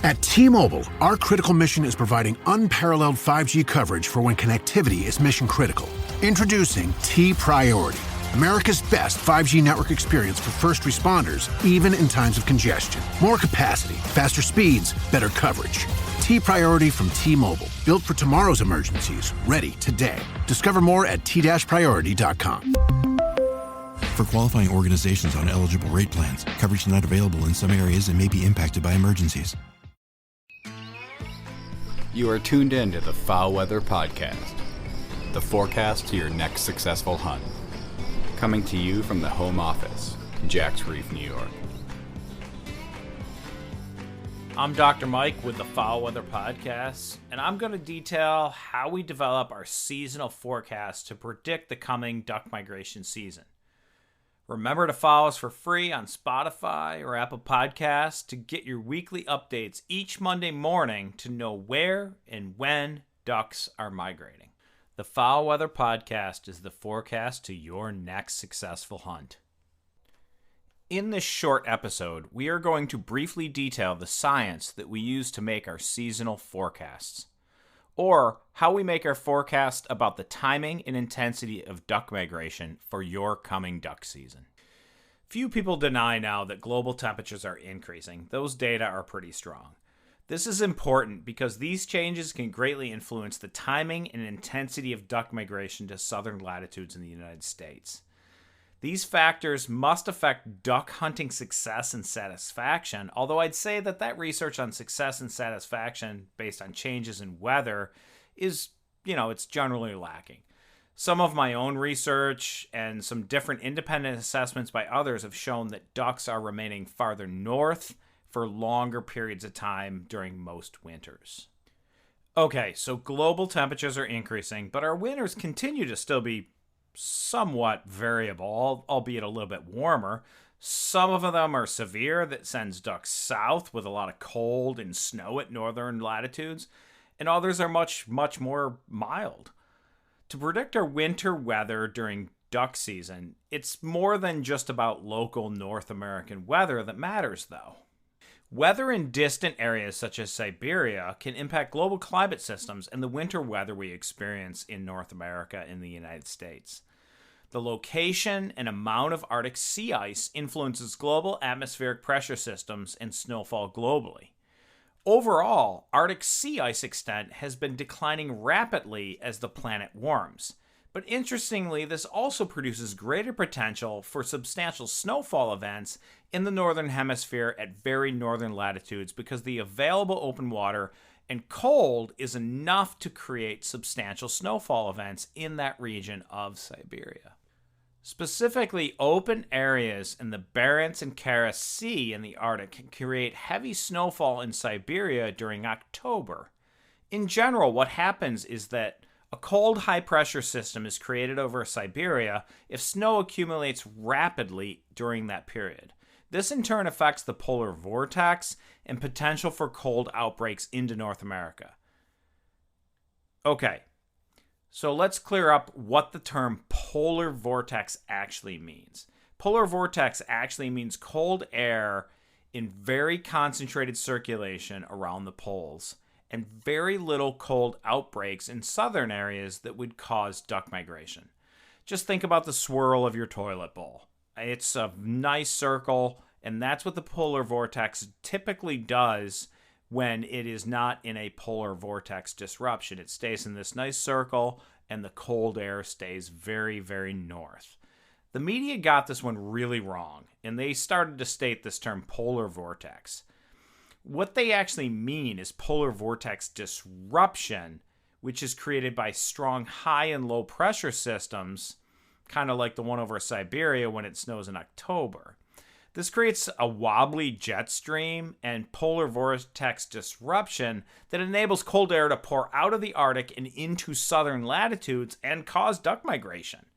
At T-Mobile, our critical mission is providing unparalleled 5G coverage for when connectivity is mission critical. Introducing T-Priority, America's best 5G network experience for first responders, even in times of congestion. More capacity, faster speeds, better coverage. T-Priority from T-Mobile, built for tomorrow's emergencies, ready today. Discover more at t-priority.com. For qualifying organizations on eligible rate plans, coverage not available in some areas and may be impacted by emergencies. You are tuned in to the Foul Weather Podcast, the forecast to your next successful hunt. Coming to you from the home office, Jack's Reef, New York. I'm Dr. Mike with the Foul Weather Podcast, and I'm going to detail how we develop our seasonal forecast to predict the coming duck migration season. Remember to follow us for free on Spotify or Apple Podcasts to get your weekly updates each Monday morning to know where and when ducks are migrating. The Foul Weather Podcast is the forecast to your next successful hunt. In this short episode, we are going to briefly detail the science that we use to make our seasonal forecasts, or how we make our forecast about the timing and intensity of duck migration for your coming duck season. Few people deny now that global temperatures are increasing. Those data are pretty strong. This is important because these changes can greatly influence the timing and intensity of duck migration to southern latitudes in the United States. These factors must affect duck hunting success and satisfaction, although I'd say that research on success and satisfaction based on changes in weather is, it's generally lacking. Some of my own research and some different independent assessments by others have shown that ducks are remaining farther north for longer periods of time during most winters. Okay, so global temperatures are increasing, but our winters continue to still be somewhat variable, albeit a little bit warmer. Some of them are severe, that sends ducks south with a lot of cold and snow at northern latitudes, and others are much more mild. To predict our winter weather during duck season, it's more than just about local North American weather that matters, though. Weather in distant areas such as Siberia can impact global climate systems and the winter weather we experience in North America and the United States. The location and amount of Arctic sea ice influences global atmospheric pressure systems and snowfall globally. Overall, Arctic sea ice extent has been declining rapidly as the planet warms. But interestingly, this also produces greater potential for substantial snowfall events in the northern hemisphere at very northern latitudes because the available open water and cold is enough to create substantial snowfall events in that region of Siberia. Specifically, open areas in the Barents and Kara Sea in the Arctic can create heavy snowfall in Siberia during October. In general, what happens is that a cold high-pressure system is created over Siberia if snow accumulates rapidly during that period. This in turn affects the polar vortex and potential for cold outbreaks into North America. Okay, so let's clear up what the term polar vortex actually means. Polar vortex actually means cold air in very concentrated circulation around the poles, and very little cold outbreaks in southern areas that would cause duck migration. Just think about the swirl of your toilet bowl. It's a nice circle, and that's what the polar vortex typically does when it is not in a polar vortex disruption. It stays in this nice circle, and the cold air stays very, very north. The media got this one really wrong, and they started to state this term polar vortex. What they actually mean is polar vortex disruption, which is created by strong high and low pressure systems, kind of like the one over Siberia when it snows in October. This creates a wobbly jet stream and polar vortex disruption that enables cold air to pour out of the Arctic and into southern latitudes and cause duck migration.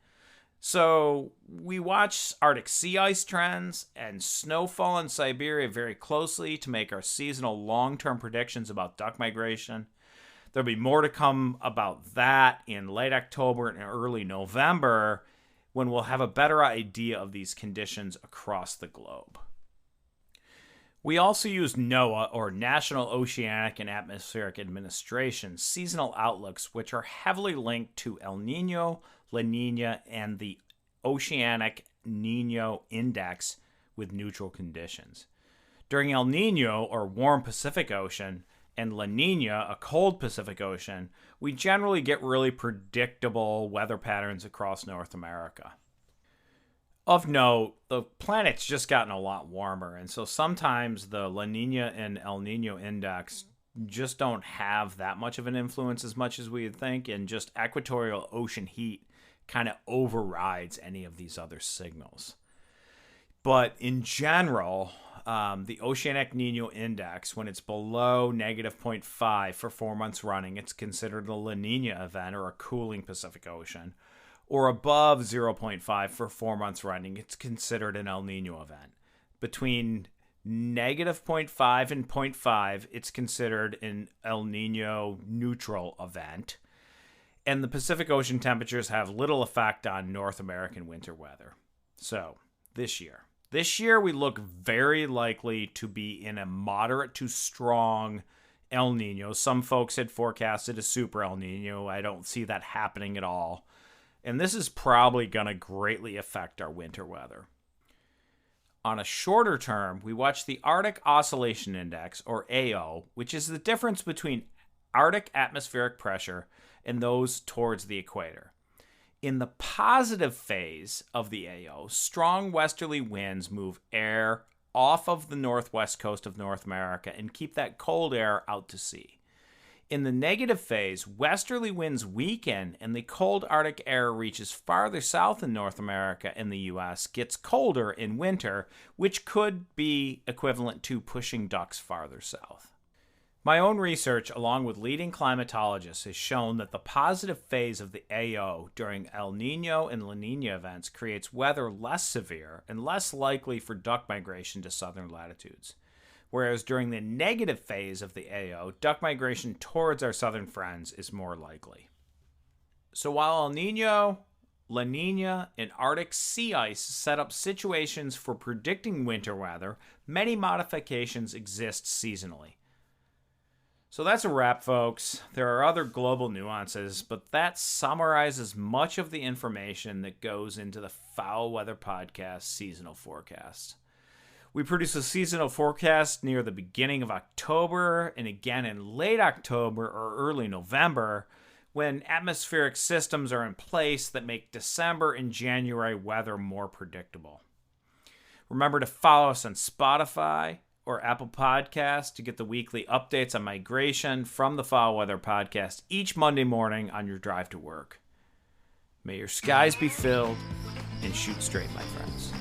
So we watch Arctic sea ice trends and snowfall in Siberia very closely to make our seasonal long-term predictions about duck migration. There'll be more to come about that in late October and early November when we'll have a better idea of these conditions across the globe. We also use NOAA, or National Oceanic and Atmospheric Administration, seasonal outlooks, which are heavily linked to El Nino, La Nina, and the Oceanic Nino Index with neutral conditions. During El Nino, or warm Pacific Ocean, and La Nina, a cold Pacific Ocean, we generally get really predictable weather patterns across North America. Of note, the planet's just gotten a lot warmer, and so sometimes the La Nina and El Nino index just don't have that much of an influence as much as we would think, and just equatorial ocean heat kind of overrides any of these other signals. But in general, the Oceanic Nino Index, when it's below negative 0.5 for 4 months running, it's considered a La Nina event, or a cooling Pacific Ocean. Or above 0.5 for 4 months running, it's considered an El Nino event. Between negative 0.5 and 0.5, it's considered an El Nino neutral event. And the Pacific Ocean temperatures have little effect on North American winter weather. So, this year we look very likely to be in a moderate to strong El Nino. Some folks had forecasted a super El Nino. I don't see that happening at all. And this is probably going to greatly affect our winter weather. On a shorter term, we watch the Arctic Oscillation Index, or AO, which is the difference between Arctic atmospheric pressure and those towards the equator. In the positive phase of the AO, strong westerly winds move air off of the northwest coast of North America and keep that cold air out to sea. In the negative phase, westerly winds weaken and the cold Arctic air reaches farther south in North America and the U.S., gets colder in winter, which could be equivalent to pushing ducks farther south. My own research, along with leading climatologists, has shown that the positive phase of the AO during El Nino and La Nina events creates weather less severe and less likely for duck migration to southern latitudes. Whereas during the negative phase of the AO, duck migration towards our southern friends is more likely. So while El Nino, La Nina, and Arctic sea ice set up situations for predicting winter weather, many modifications exist seasonally. So that's a wrap, folks. There are other global nuances, but that summarizes much of the information that goes into the Foul Weather Podcast seasonal forecast. We produce a seasonal forecast near the beginning of October and again in late October or early November when atmospheric systems are in place that make December and January weather more predictable. Remember to follow us on Spotify or Apple Podcasts to get the weekly updates on migration from the Foul Weather Podcast each Monday morning on your drive to work. May your skies be filled and shoot straight, my friends.